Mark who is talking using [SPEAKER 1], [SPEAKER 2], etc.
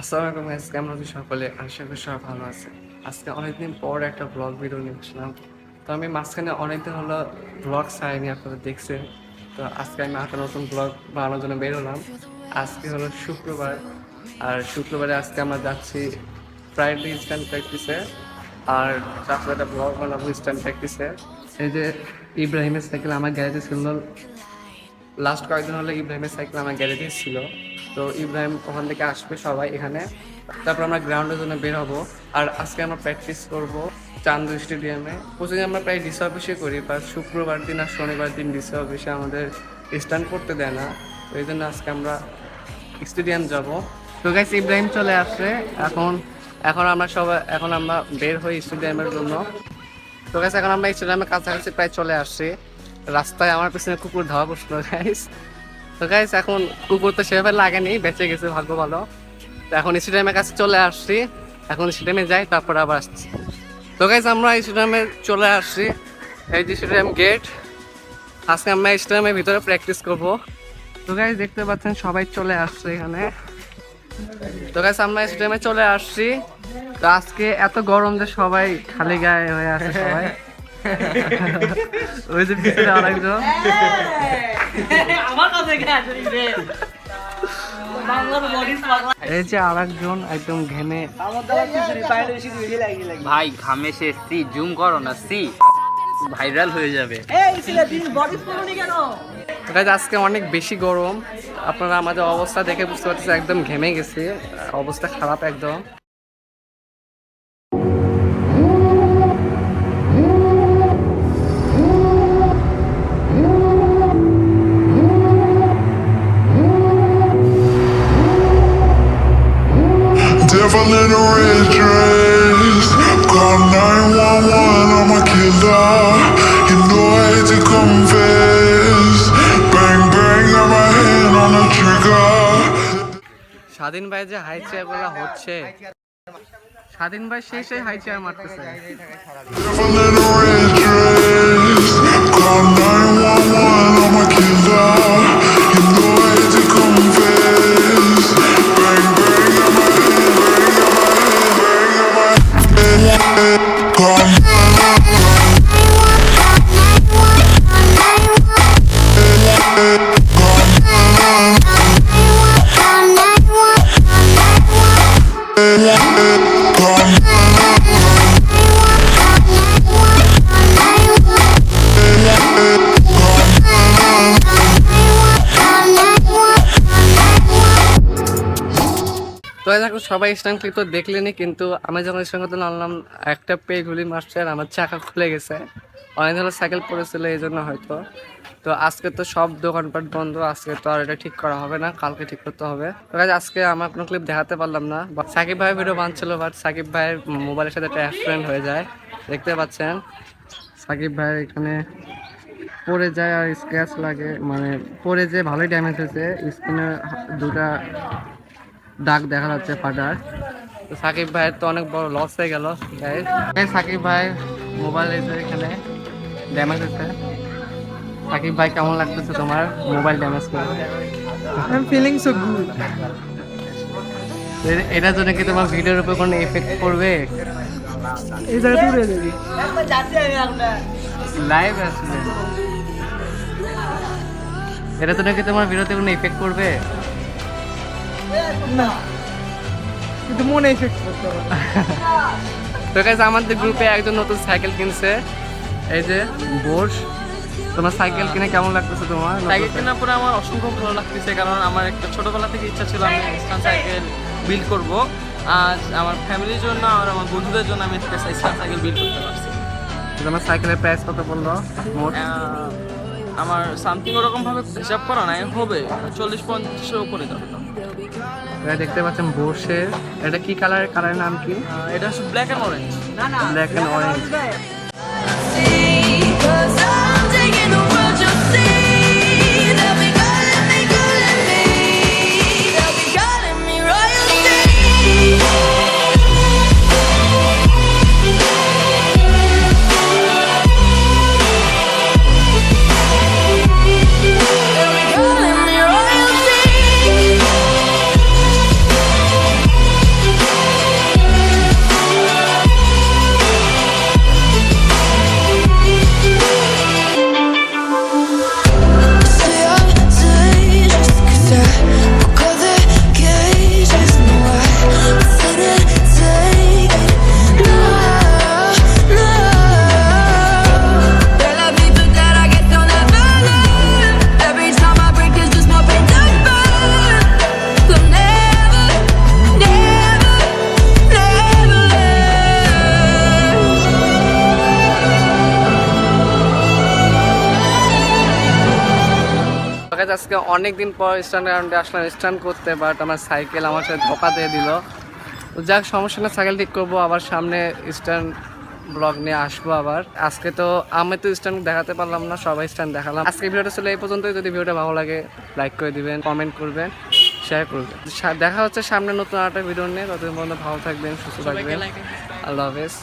[SPEAKER 1] আসসালামু আলাইকুম গাইস, কেমন আছো সকলে? আশা করি সবাই ভালো আছে। আজকে অনেকদিন পর একটা ব্লগ ভিডিও নিয়ে আসলাম। তো আমি মাঝখানে অনেকদিন হলো ব্লগ ছাড়িনি, আপনারা দেখছেন। তো আজকে আমি একটা নতুন ব্লগ বানানোর জন্য বের হলাম। আজকে হলো শুক্রবার, আর শুক্রবারে আজকে আমরা যাচ্ছি ফ্রাইডে স্ট্যান্ড প্র্যাকটিসে। আর তারপরে একটা ব্লগ বানাবো স্ট্যান্ড প্র্যাকটিসে। এই যে ইব্রাহিমের সাইকেল আমার গ্যারেজে ছিল, লাস্ট কয়েকদিন হলে ইব্রাহিমের সাইকেল আমার গ্যারেজে ছিল। তো ইব্রাহিম ওখান থেকে আসবে সবাই এখানে, তারপর আমরা গ্রাউন্ডের জন্য বের হবো। আর আজকে আমরা প্র্যাকটিস করব চান্দু স্টেডিয়ামে। প্রতিদিন আমরা প্রায় ডিসি অফিসে করি, বা শুক্রবার দিন আর শনিবার দিন ডিসি অফিসে আমাদের স্ট্যান্ড করতে দেয় না। তো এই জন্য আজকে আমরা স্টেডিয়াম যাব। তো গাইস, ইব্রাহিম চলে আসছে এখন। এখন আমরা বের হই স্টেডিয়ামের জন্য। তো গাইস, এখন আমরা স্টেডিয়ামের কাছাকাছি প্রায় চলে আসছি। রাস্তায় আমার পিছনে কুকুর ধাওয়া করছিল গাইস। তো গাইস, এখন কুকুর তো সেভাবে লাগেনি, বেঁচে গেছে, ভাগ্য ভালো। তো এখন স্টেডিয়ামের কাছে চলে আসছি, এখন স্টেডিয়ামে যাই, তারপর আবার আসছি। তো গাইস, আমরা স্টেডিয়ামে চলে আসছি। এই যে স্টেডিয়াম গেট। আজকে আমরা স্টেডিয়ামের ভিতরে প্র্যাকটিস করব। তো গাইস, দেখতে পাচ্ছেন সবাই চলে আসছে এখানে। তো গাইস, আমরা স্টেডিয়ামে চলে আসছি। তো আজকে এত গরম যে সবাই খালি গায়ে হয়ে আছে সবাই। ওই যে পিছনে আরেকজন, এই যে আরেকজন একদম ঘেমে।
[SPEAKER 2] ভাই ঘামে সে সি জুম করো না, সি ভাইরাল হয়ে যাবে।
[SPEAKER 1] আজকে অনেক বেশি গরম, আপনারা আমাদের অবস্থা দেখে বুঝতে পারছেন, একদম ঘেমে গেছে, অবস্থা খারাপ একদম।
[SPEAKER 3] Devil in a red dress. Call 911, I'm a killer. You know I hate to confess. Bang bang, got my hand on the trigger.
[SPEAKER 1] স্বাধীন ভাই যে হাই চেয়ার গুলা হচ্ছে, স্বাধীন ভাই সেই হাই চেয়ার মারতেছে।
[SPEAKER 3] Devil in a red dress. Call 911, I'm a killer. You know I hate to confess. Bang bang, got my hand. Call
[SPEAKER 1] তো দেখো, সবাই স্ট্যান্ড ক্লিপ তো দেখলেনি, কিন্তু আমি যখন স্ট্যান্ড করতে নামলাম একটা পেয়ে গুলি মারছে আর আমার চাকা খুলে গেছে। অনেক ধরনের সাইকেল পড়েছিল এই জন্য হয়তো। তো আজকে তো সব দোকানপাট বন্ধ, আজকে তো আর এটা ঠিক করা হবে না, কালকে ঠিক করতে হবে। তো আজকে আমার কোনো ক্লিপ দেখাতে পারলাম না। সাকিব ভাই ভিডিও বানছিল, বাট সাকিব ভাইয়ের মোবাইলের সাথে একটা অ্যাক্সিডেন্ট হয়ে যায়, দেখতে পাচ্ছেন। সাকিব ভাই এখানে পড়ে যায় আর স্ক্র্যাচ লাগে, মানে পড়ে যে ভালোই ড্যামেজ হয়েছে, স্কিনে দুটা দাগ দেখা যাচ্ছে ফাটার। তো সাকিব ভাইয়ের তো অনেক বড় লস হয়ে গেল। সাকিব ভাই মোবাইল এখানে ড্যামেজ হয়েছে। সাকিব ভাই, কেমন লাগতেছে তোমার মোবাইল ড্যামেজ করে?
[SPEAKER 4] I'm feeling so good.
[SPEAKER 1] এটার জন্য কি তোমার ভিডিওর উপর কোনো এফেক্ট পড়বে?
[SPEAKER 4] এই জায়গা দূরে যাবি।
[SPEAKER 1] লাইভ আসলে এটার জন্য কি তোমার ভিডিওতে কোনো এফেক্ট পড়বে?
[SPEAKER 4] না, কিন্তু মনে এফেক্ট করতে হবে।
[SPEAKER 1] তো গাইস, আমাদের গ্রুপে একজন নতুন সাইকেল কিনছে, এই যে বোস। তোমার সাইকেল কিনে কেমন লাগতেছে তোমার?
[SPEAKER 2] সাইকেল কেনার পরে আমার অসংখ্য ভালো লাগতেছে, কারণ আমার একটা ছোটবেলা থেকে ইচ্ছা ছিল আমি স্ট্যান্ড সাইকেল বিল্ড করব। আজ আমার ফ্যামিলির জন্য আর আমার বন্ধুদের জন্য আমি একটা স্ট্যান্ড সাইকেল বিল্ড করতে পারছি।
[SPEAKER 1] তোমার সাইকেলের প্রাইস কত বললো মোট?
[SPEAKER 2] আমার সামথিং ওরকম ভাবে হিসাব করা নাই, হবে 40-50 উপরে যাবে।
[SPEAKER 1] দেখতে পাচ্ছেন বোসে, এটা কি কালারের নাম কি?
[SPEAKER 2] এটা হচ্ছে black and orange.
[SPEAKER 1] Black and orange. আজকে অনেকদিন পর স্ট্যান্ড গ্রাউন্ডে আসলাম স্ট্যান্ড করতে, বাট আমার সাইকেল আমার সাথে ধোকা দিয়ে দিল। যাক সমস্যা না, সাইকেল ঠিক করবো, আবার সামনে স্ট্যান্ড ব্লগ নিয়ে আসবো আবার। আজকে তো আমি তো স্ট্যান্ড দেখাতে পারলাম না, সবাই স্ট্যান্ড দেখালাম। আজকে ভিডিওটা ছিল এই পর্যন্তই। যদি ভিডিওটা ভালো লাগে লাইক করে দিবেন, কমেন্ট করবেন, শেয়ার করবেন। দেখা হচ্ছে সামনে নতুন একটা ভিডিও নিয়ে। ততদিন পর্যন্ত ভালো থাকবেন, সুস্থ থাকবেন। আল্লাহ হাফেজ।